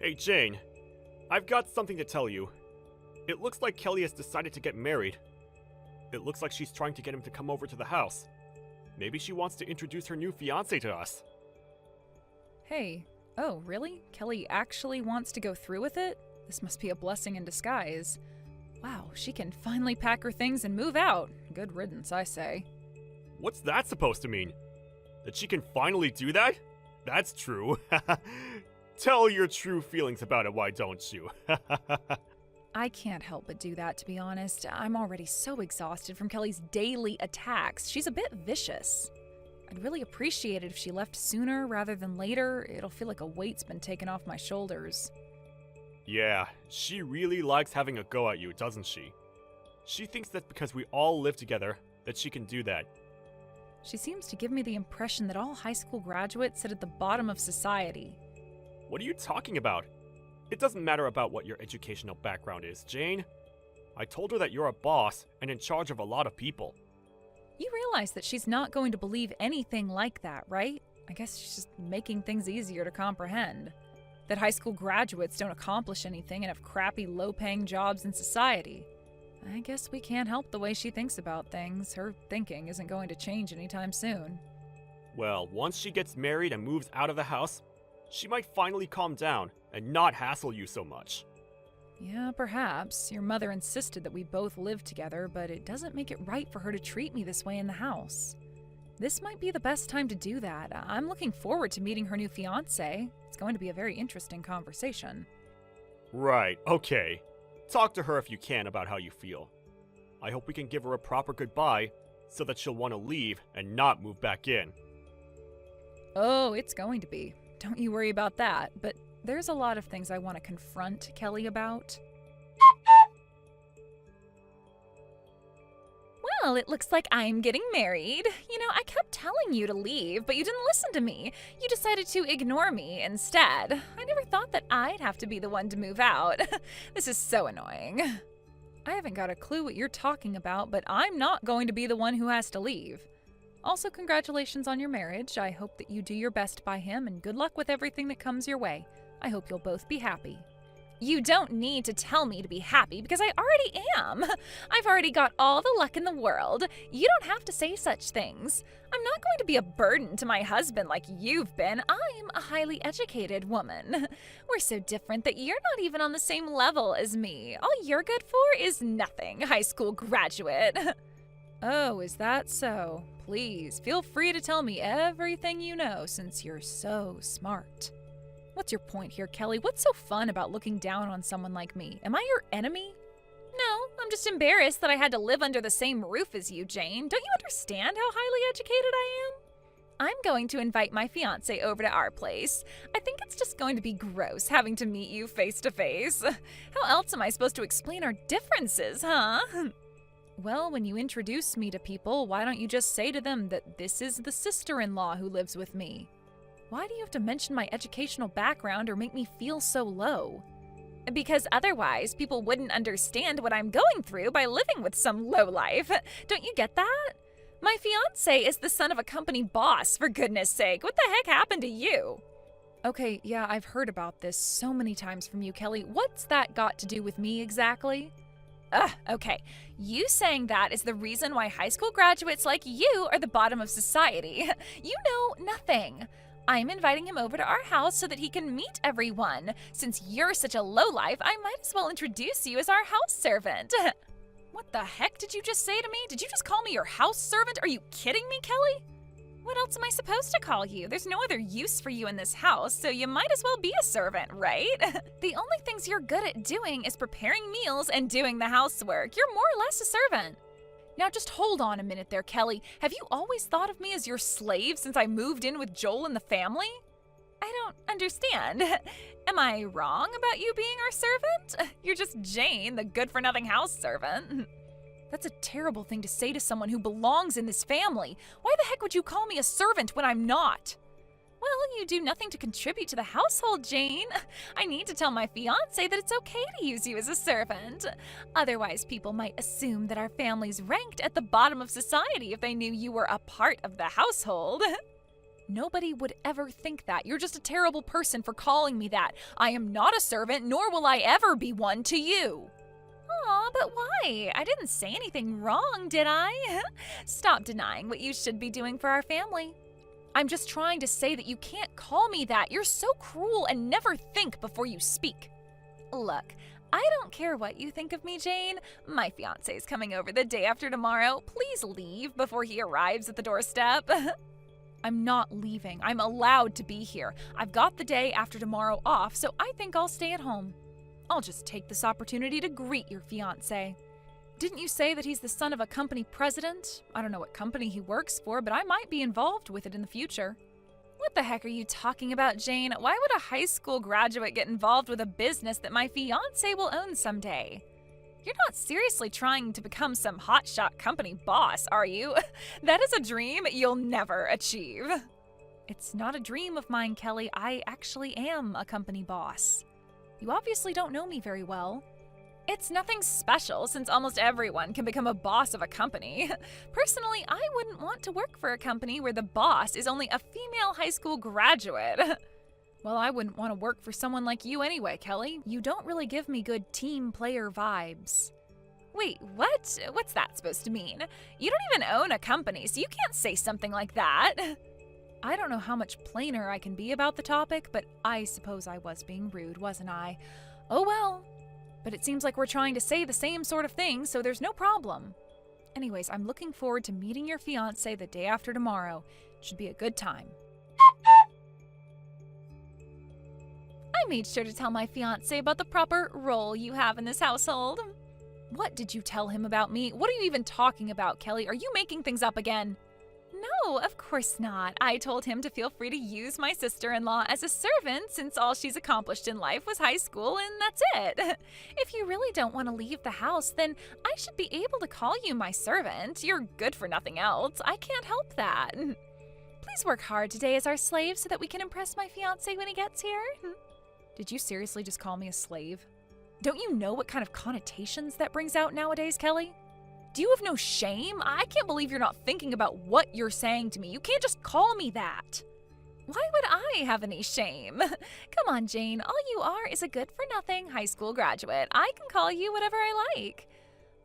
Hey Jane, I've got something to tell you. It looks like Kelly has decided to get married. It looks like she's trying to get him to come over to the house. Maybe she wants to introduce her new fiancé to us. Hey, oh, really? Kelly actually wants to go through with it? This must be a blessing in disguise. Wow, she can finally pack her things and move out. Good riddance, I say. What's that supposed to mean? That she can finally do that? That's true. Tell your true feelings about it, why don't you? I can't help but do that, to be honest. I'm already so exhausted from Kelly's daily attacks. She's a bit vicious. I'd really appreciate it if she left sooner rather than later. It'll feel like a weight's been taken off my shoulders. Yeah, she really likes having a go at you, doesn't she? She thinks that because we all live together, that she can do that. She seems to give me the impression that all high school graduates sit at the bottom of society. What are you talking about? It doesn't matter about what your educational background is, Jane. I told her that you're a boss and in charge of a lot of people. You realize that she's not going to believe anything like that, right? I guess she's just making things easier to comprehend. That high school graduates don't accomplish anything and have crappy, low-paying jobs in society. I guess we can't help the way she thinks about things. Her thinking isn't going to change anytime soon. Well, once she gets married and moves out of the house, she might finally calm down and not hassle you so much. Yeah, perhaps. Your mother insisted that we both live together, but it doesn't make it right for her to treat me this way in the house. This might be the best time to do that. I'm looking forward to meeting her new fiancé. It's going to be a very interesting conversation. Right, okay. Talk to her if you can about how you feel. I hope we can give her a proper goodbye so that she'll want to leave and not move back in. Oh, it's going to be. Don't you worry about that, but there's a lot of things I want to confront Kelly about. Well, it looks like I'm getting married. You know, I kept telling you to leave, but you didn't listen to me. You decided to ignore me instead. I never thought that I'd have to be the one to move out. This is so annoying. I haven't got a clue what you're talking about, but I'm not going to be the one who has to leave. Also, congratulations on your marriage. I hope that you do your best by him, and good luck with everything that comes your way. I hope you'll both be happy. You don't need to tell me to be happy because I already am. I've already got all the luck in the world. You don't have to say such things. I'm not going to be a burden to my husband like you've been. I'm a highly educated woman. We're so different that you're not even on the same level as me. All you're good for is nothing, high school graduate. Oh, is that so? Please, feel free to tell me everything you know since you're so smart. What's your point here, Kelly? What's so fun about looking down on someone like me? Am I your enemy? No, I'm just embarrassed that I had to live under the same roof as you, Jane. Don't you understand how highly educated I am? I'm going to invite my fiancé over to our place. I think it's just going to be gross having to meet you face to face. How else am I supposed to explain our differences, huh? Well, when you introduce me to people, why don't you just say to them that this is the sister-in-law who lives with me? Why do you have to mention my educational background or make me feel so low? Because otherwise, people wouldn't understand what I'm going through by living with some lowlife. Don't you get that? My fiancé is the son of a company boss, for goodness sake. What the heck happened to you? Okay, yeah, I've heard about this so many times from you, Kelly. What's that got to do with me exactly? Okay. You saying that is the reason why high school graduates like you are the bottom of society. You know nothing. I'm inviting him over to our house so that he can meet everyone. Since you're such a lowlife, I might as well introduce you as our house servant. What the heck did you just say to me? Did you just call me your house servant? Are you kidding me, Kelly? What else am I supposed to call you? There's no other use for you in this house, so you might as well be a servant, right? The only things you're good at doing is preparing meals and doing the housework. You're more or less a servant. Now just hold on a minute there, Kelly. Have you always thought of me as your slave since I moved in with Joel and the family? I don't understand. Am I wrong about you being our servant? You're just Jane, the good-for-nothing house servant. That's a terrible thing to say to someone who belongs in this family. Why the heck would you call me a servant when I'm not? Well, you do nothing to contribute to the household, Jane. I need to tell my fiancé that it's okay to use you as a servant. Otherwise, people might assume that our family's ranked at the bottom of society if they knew you were a part of the household. Nobody would ever think that. You're just a terrible person for calling me that. I am not a servant, nor will I ever be one to you. Aw, but why? I didn't say anything wrong, did I? Stop denying what you should be doing for our family. I'm just trying to say that you can't call me that. You're so cruel and never think before you speak. Look, I don't care what you think of me, Jane. My fiancé's coming over the day after tomorrow. Please leave before he arrives at the doorstep. I'm not leaving. I'm allowed to be here. I've got the day after tomorrow off, so I think I'll stay at home. I'll just take this opportunity to greet your fiancé. Didn't you say that he's the son of a company president? I don't know what company he works for, but I might be involved with it in the future. What the heck are you talking about, Jane? Why would a high school graduate get involved with a business that my fiancé will own someday? You're not seriously trying to become some hotshot company boss, are you? That is a dream you'll never achieve. It's not a dream of mine, Kelly. I actually am a company boss. You obviously don't know me very well. It's nothing special since almost everyone can become a boss of a company. Personally, I wouldn't want to work for a company where the boss is only a female high school graduate. Well, I wouldn't want to work for someone like you anyway, Kelly. You don't really give me good team player vibes. Wait, what? What's that supposed to mean? You don't even own a company, so you can't say something like that. I don't know how much plainer I can be about the topic, but I suppose I was being rude, wasn't I? Oh well. But it seems like we're trying to say the same sort of thing, so there's no problem. Anyways, I'm looking forward to meeting your fiancé the day after tomorrow. It should be a good time. I made sure to tell my fiancé about the proper role you have in this household. What did you tell him about me? What are you even talking about, Kelly? Are you making things up again? No, of course not. I told him to feel free to use my sister-in-law as a servant since all she's accomplished in life was high school and that's it. If you really don't want to leave the house, then I should be able to call you my servant. You're good for nothing else. I can't help that. Please work hard today as our slave so that we can impress my fiancé when he gets here. Did you seriously just call me a slave? Don't you know what kind of connotations that brings out nowadays, Kelly? Do you have no shame? I can't believe you're not thinking about what you're saying to me. You can't just call me that. Why would I have any shame? Come on, Jane. All you are is a good-for-nothing high school graduate. I can call you whatever I like.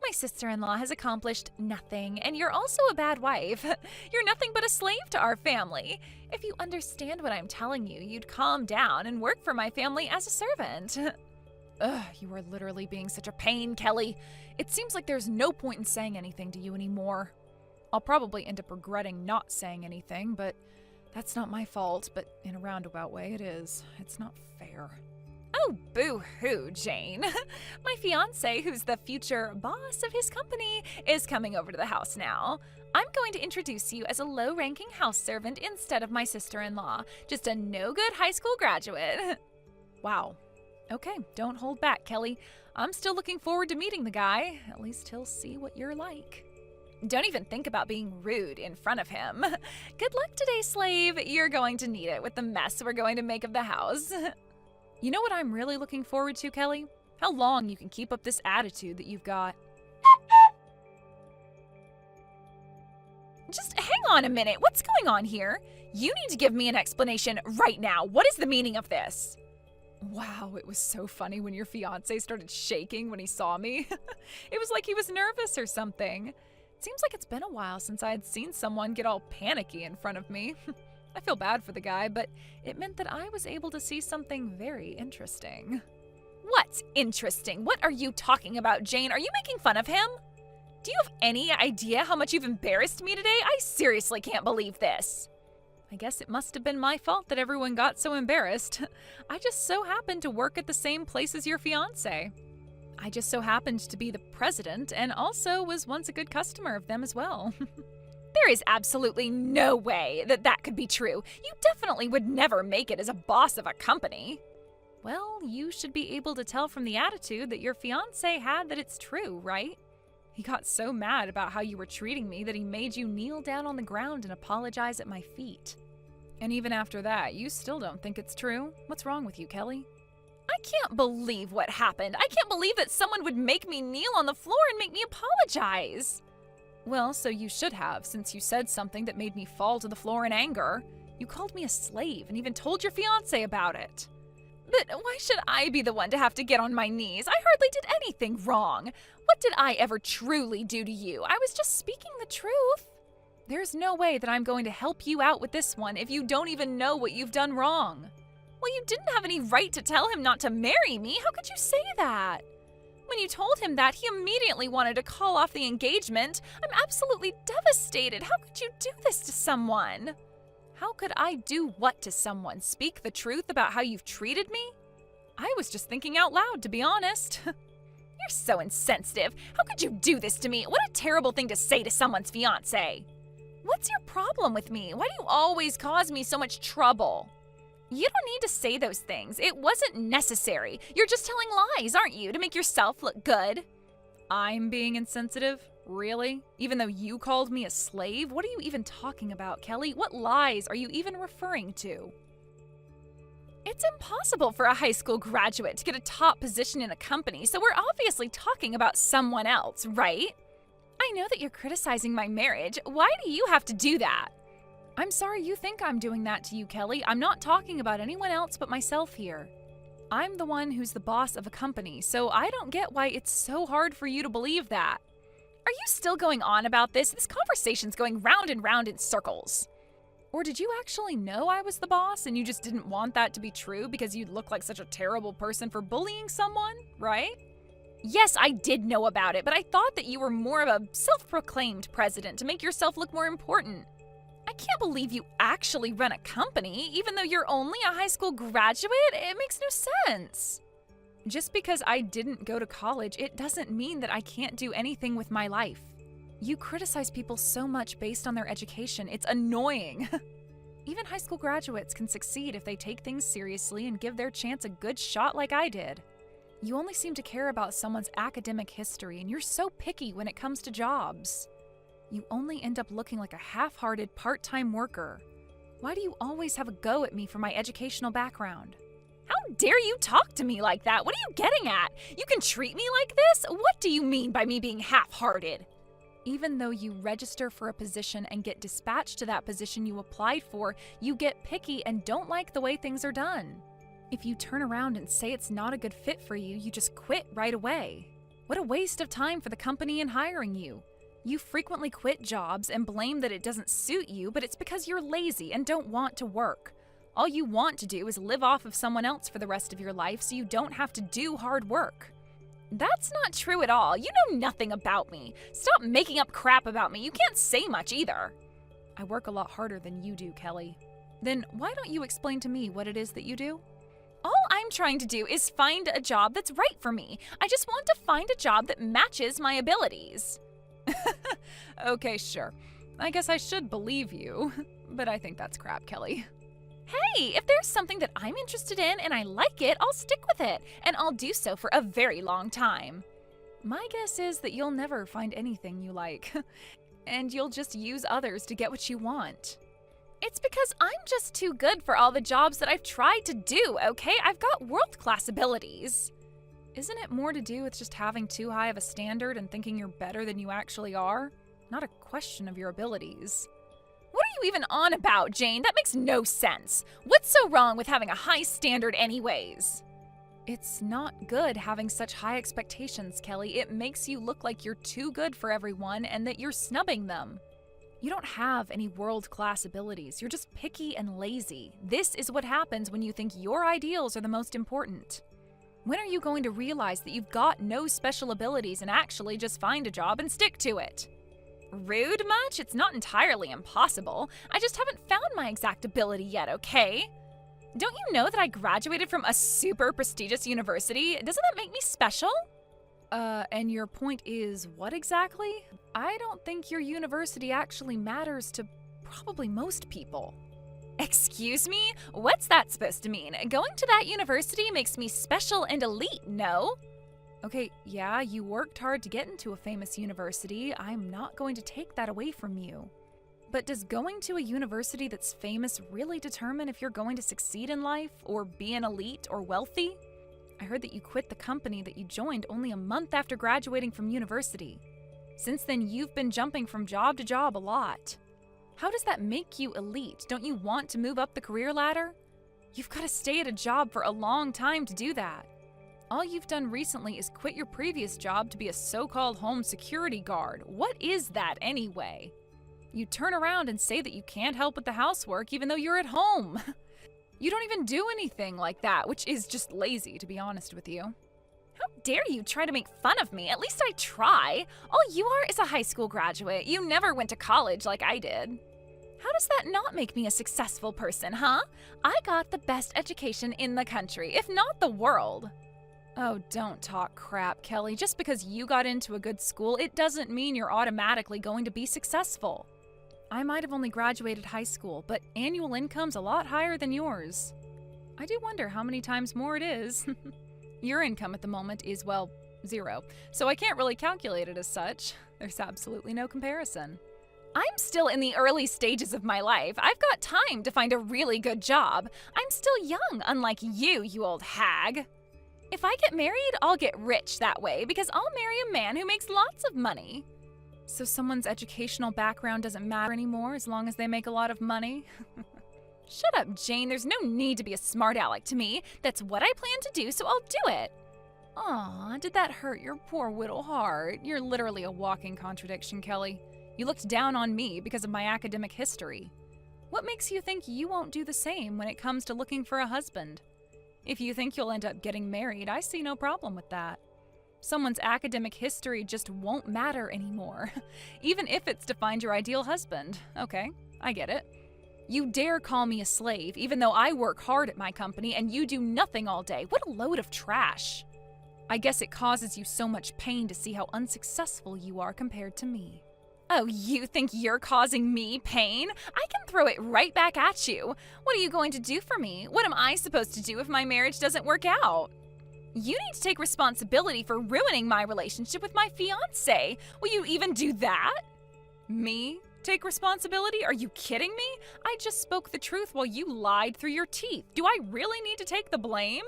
My sister-in-law has accomplished nothing, and you're also a bad wife. You're nothing but a slave to our family. If you understand what I'm telling you, you'd calm down and work for my family as a servant. Ugh, you are literally being such a pain, Kelly. It seems like there's no point in saying anything to you anymore. I'll probably end up regretting not saying anything, but that's not my fault, but in a roundabout way it is. It's not fair. Oh, boo-hoo, Jane. My fiancé, who's the future boss of his company, is coming over to the house now. I'm going to introduce you as a low-ranking house servant instead of my sister-in-law. Just a no-good high school graduate. Wow. Okay, don't hold back, Kelly. I'm still looking forward to meeting the guy. At least he'll see what you're like. Don't even think about being rude in front of him. Good luck today, slave. You're going to need it with the mess we're going to make of the house. You know what I'm really looking forward to, Kelly? How long you can keep up this attitude that you've got. Just hang on a minute. What's going on here? You need to give me an explanation right now. What is the meaning of this? Wow, it was so funny when your fiancé started shaking when he saw me. It was like he was nervous or something. It seems like it's been a while since I had seen someone get all panicky in front of me. I feel bad for the guy, but it meant that I was able to see something very interesting. What's interesting? What are you talking about, Jane? Are you making fun of him? Do you have any idea how much you've embarrassed me today? I seriously can't believe this. I guess it must have been my fault that everyone got so embarrassed. I just so happened to work at the same place as your fiancé. I just so happened to be the president and also was once a good customer of them as well. There is absolutely no way that that could be true. You definitely would never make it as a boss of a company. Well, you should be able to tell from the attitude that your fiancé had that it's true, right? He got so mad about how you were treating me that he made you kneel down on the ground and apologize at my feet. And even after that, you still don't think it's true? What's wrong with you, Kelly? I can't believe what happened. I can't believe that someone would make me kneel on the floor and make me apologize. Well, so you should have, since you said something that made me fall to the floor in anger. You called me a slave and even told your fiancé about it. But why should I be the one to have to get on my knees? I hardly did anything wrong. What did I ever truly do to you? I was just speaking the truth. There's no way that I'm going to help you out with this one if you don't even know what you've done wrong. Well, you didn't have any right to tell him not to marry me. How could you say that? When you told him that, he immediately wanted to call off the engagement. I'm absolutely devastated. How could you do this to someone? How could I do what to someone? Speak the truth about how you've treated me? I was just thinking out loud, to be honest. You're so insensitive. How could you do this to me? What a terrible thing to say to someone's fiancé. What's your problem with me? Why do you always cause me so much trouble? You don't need to say those things. It wasn't necessary. You're just telling lies, aren't you, to make yourself look good? I'm being insensitive? Really? Even though you called me a slave? What are you even talking about, Kelly? What lies are you even referring to? It's impossible for a high school graduate to get a top position in a company, so we're obviously talking about someone else, right? I know that you're criticizing my marriage. Why do you have to do that? I'm sorry you think I'm doing that to you, Kelly. I'm not talking about anyone else but myself here. I'm the one who's the boss of a company, so I don't get why it's so hard for you to believe that. Are you still going on about this? This conversation's going round and round in circles. Or did you actually know I was the boss and you just didn't want that to be true because you'd look like such a terrible person for bullying someone, right? Yes, I did know about it, but I thought that you were more of a self-proclaimed president to make yourself look more important. I can't believe you actually run a company, even though you're only a high school graduate. It makes no sense. Just because I didn't go to college, it doesn't mean that I can't do anything with my life. You criticize people so much based on their education. It's annoying. Even high school graduates can succeed if they take things seriously and give their chance a good shot like I did. You only seem to care about someone's academic history, and you're so picky when it comes to jobs. You only end up looking like a half-hearted part-time worker. Why do you always have a go at me for my educational background? How dare you talk to me like that? What are you getting at? You can treat me like this? What do you mean by me being half-hearted? Even though you register for a position and get dispatched to that position you applied for, you get picky and don't like the way things are done. If you turn around and say it's not a good fit for you, you just quit right away. What a waste of time for the company in hiring you. You frequently quit jobs and blame that it doesn't suit you, but it's because you're lazy and don't want to work. All you want to do is live off of someone else for the rest of your life so you don't have to do hard work. That's not true at all. You know nothing about me. Stop making up crap about me. You can't say much either. I work a lot harder than you do, Kelly. Then why don't you explain to me what it is that you do? All I'm trying to do is find a job that's right for me. I just want to find a job that matches my abilities. Okay, sure. I guess I should believe you, but I think that's crap, Kelly. Hey, if there's something that I'm interested in and I like it, I'll stick with it, and I'll do so for a very long time. My guess is that you'll never find anything you like, and you'll just use others to get what you want. It's because I'm just too good for all the jobs that I've tried to do, okay? I've got world-class abilities. Isn't it more to do with just having too high of a standard and thinking you're better than you actually are? Not a question of your abilities. What are you even on about, Jane? That makes no sense. What's so wrong with having a high standard anyways? It's not good having such high expectations, Kelly. It makes you look like you're too good for everyone and that you're snubbing them. You don't have any world-class abilities. You're just picky and lazy. This is what happens when you think your ideals are the most important. When are you going to realize that you've got no special abilities and actually just find a job and stick to it? Rude much? It's not entirely impossible. I just haven't found my exact ability yet, okay? Don't you know that I graduated from a super prestigious university? Doesn't that make me special? And your point is what exactly? I don't think your university actually matters to probably most people. Excuse me? What's that supposed to mean? Going to that university makes me special and elite, no? Okay, yeah, you worked hard to get into a famous university. I'm not going to take that away from you. But does going to a university that's famous really determine if you're going to succeed in life, or be an elite or wealthy? I heard that you quit the company that you joined only a month after graduating from university. Since then, you've been jumping from job to job a lot. How does that make you elite? Don't you want to move up the career ladder? You've got to stay at a job for a long time to do that. All you've done recently is quit your previous job to be a so-called home security guard. What is that anyway? You turn around and say that you can't help with the housework even though you're at home. You don't even do anything like that, which is just lazy, to be honest with you. How dare you try to make fun of me? At least I try. All you are is a high school graduate. You never went to college like I did. How does that not make me a successful person, huh? I got the best education in the country, if not the world. Oh, don't talk crap, Kelly. Just because you got into a good school, it doesn't mean you're automatically going to be successful. I might have only graduated high school, but annual income's a lot higher than yours. I do wonder how many times more it is. Your income at the moment is, well, 0, so I can't really calculate it as such. There's absolutely no comparison. I'm still in the early stages of my life. I've got time to find a really good job. I'm still young, unlike you old hag. If I get married, I'll get rich that way because I'll marry a man who makes lots of money. So someone's educational background doesn't matter anymore as long as they make a lot of money? Shut up, Jane. There's no need to be a smart aleck to me. That's what I plan to do, so I'll do it. Aw, did that hurt your poor little heart? You're literally a walking contradiction, Kelly. You looked down on me because of my academic history. What makes you think you won't do the same when it comes to looking for a husband? If you think you'll end up getting married, I see no problem with that. Someone's academic history just won't matter anymore, even if it's to find your ideal husband. Okay, I get it. You dare call me a slave, even though I work hard at my company and you do nothing all day. What a load of trash. I guess it causes you so much pain to see how unsuccessful you are compared to me. Oh, you think you're causing me pain? I can throw it right back at you. What are you going to do for me? What am I supposed to do if my marriage doesn't work out? You need to take responsibility for ruining my relationship with my fiancé. Will you even do that? Me? Take responsibility? Are you kidding me? I just spoke the truth while you lied through your teeth. Do I really need to take the blame?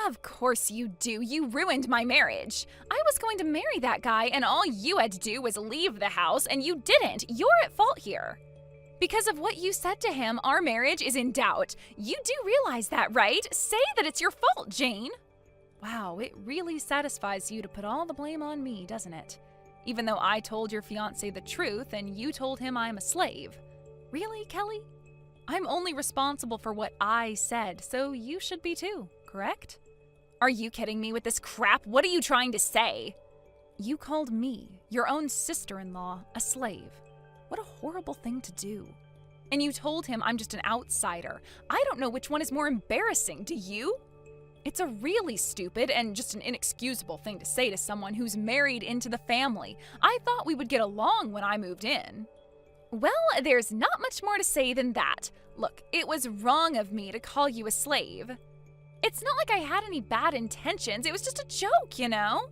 Of course you do. You ruined my marriage. I was going to marry that guy and all you had to do was leave the house and you didn't. You're at fault here. Because of what you said to him, our marriage is in doubt. You do realize that, right? Say that it's your fault, Jane. Wow, it really satisfies you to put all the blame on me, doesn't it? Even though I told your fiancé the truth and you told him I'm a slave. Really, Kelly? I'm only responsible for what I said, so you should be too, correct? Are you kidding me with this crap? What are you trying to say? You called me, your own sister-in-law, a slave. What a horrible thing to do. And you told him I'm just an outsider. I don't know which one is more embarrassing, do you? It's a really stupid and just an inexcusable thing to say to someone who's married into the family. I thought we would get along when I moved in. Well, there's not much more to say than that. Look, it was wrong of me to call you a slave. It's not like I had any bad intentions. It was just a joke, you know?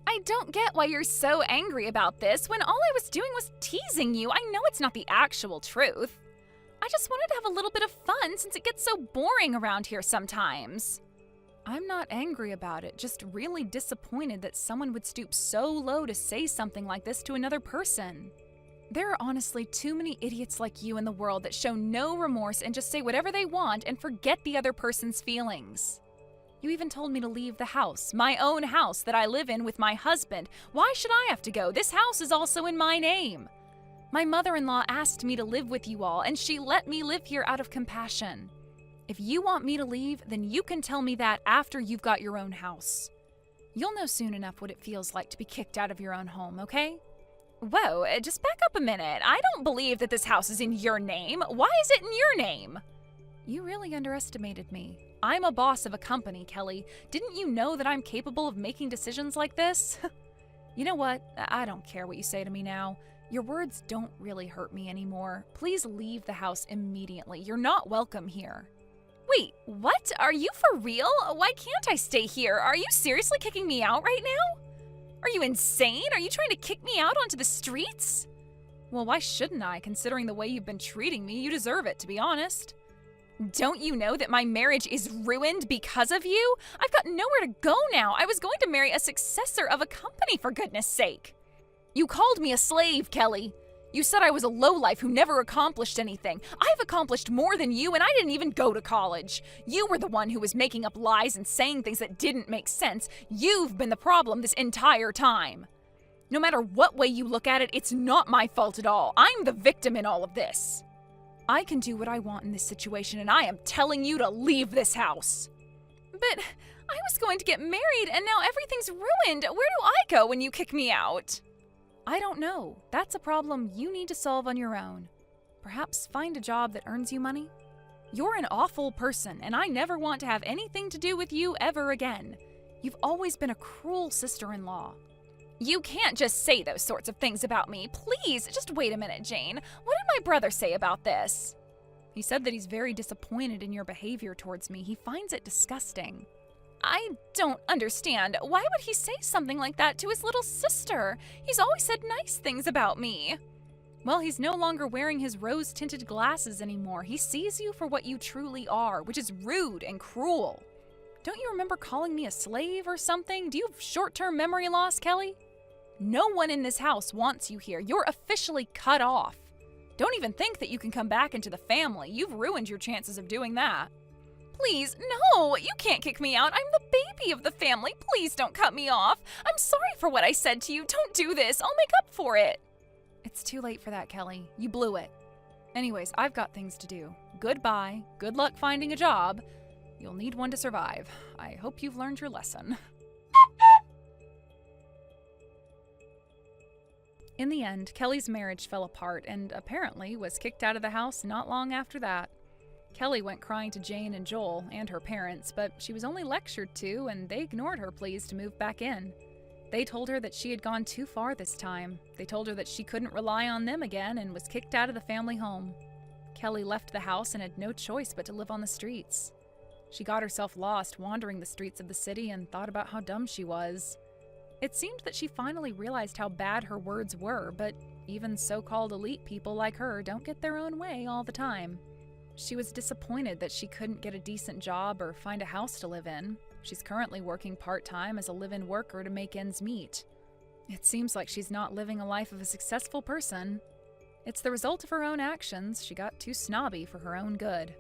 I don't get why you're so angry about this when all I was doing was teasing you. I know it's not the actual truth. I just wanted to have a little bit of fun since it gets so boring around here sometimes. I'm not angry about it, just really disappointed that someone would stoop so low to say something like this to another person. There are honestly too many idiots like you in the world that show no remorse and just say whatever they want and forget the other person's feelings. You even told me to leave the house, my own house that I live in with my husband. Why should I have to go? This house is also in my name. My mother-in-law asked me to live with you all, and she let me live here out of compassion. If you want me to leave, then you can tell me that after you've got your own house. You'll know soon enough what it feels like to be kicked out of your own home, okay? Whoa, just back up a minute. I don't believe that this house is in your name. Why is it in your name? You really underestimated me. I'm a boss of a company, Kelly. Didn't you know that I'm capable of making decisions like this? You know what? I don't care what you say to me now. Your words don't really hurt me anymore. Please leave the house immediately. You're not welcome here. Wait, what? Are you for real? Why can't I stay here? Are you seriously kicking me out right now? Are you insane? Are you trying to kick me out onto the streets? Well, why shouldn't I, considering the way you've been treating me? You deserve it, to be honest. Don't you know that my marriage is ruined because of you? I've got nowhere to go now. I was going to marry a successor of a company, for goodness sake. You called me a slave, Kelly. You said I was a lowlife who never accomplished anything. I've accomplished more than you, and I didn't even go to college. You were the one who was making up lies and saying things that didn't make sense. You've been the problem this entire time. No matter what way you look at it, it's not my fault at all. I'm the victim in all of this. I can do what I want in this situation, and I am telling you to leave this house. But I was going to get married, and now everything's ruined. Where do I go when you kick me out? I don't know. That's a problem you need to solve on your own. Perhaps find a job that earns you money? You're an awful person, and I never want to have anything to do with you ever again. You've always been a cruel sister-in-law. You can't just say those sorts of things about me. Please, just wait a minute, Jane. What did my brother say about this? He said that he's very disappointed in your behavior towards me. He finds it disgusting. I don't understand. Why would he say something like that to his little sister? He's always said nice things about me. Well, he's no longer wearing his rose-tinted glasses anymore. He sees you for what you truly are, which is rude and cruel. Don't you remember calling me a slave or something? Do you have short-term memory loss, Kelly? No one in this house wants you here. You're officially cut off. Don't even think that you can come back into the family. You've ruined your chances of doing that. Please, no, you can't kick me out. I'm the baby of the family. Please don't cut me off. I'm sorry for what I said to you. Don't do this. I'll make up for it. It's too late for that, Kelly. You blew it. Anyways, I've got things to do. Goodbye. Good luck finding a job. You'll need one to survive. I hope you've learned your lesson. In the end, Kelly's marriage fell apart and apparently was kicked out of the house not long after that. Kelly went crying to Jane and Joel and her parents, but she was only lectured to, and they ignored her pleas to move back in. They told her that she had gone too far this time. They told her that she couldn't rely on them again and was kicked out of the family home. Kelly left the house and had no choice but to live on the streets. She got herself lost wandering the streets of the city and thought about how dumb she was. It seemed that she finally realized how bad her words were, but even so-called elite people like her don't get their own way all the time. She was disappointed that she couldn't get a decent job or find a house to live in. She's currently working part-time as a live-in worker to make ends meet. It seems like she's not living a life of a successful person. It's the result of her own actions. She got too snobby for her own good.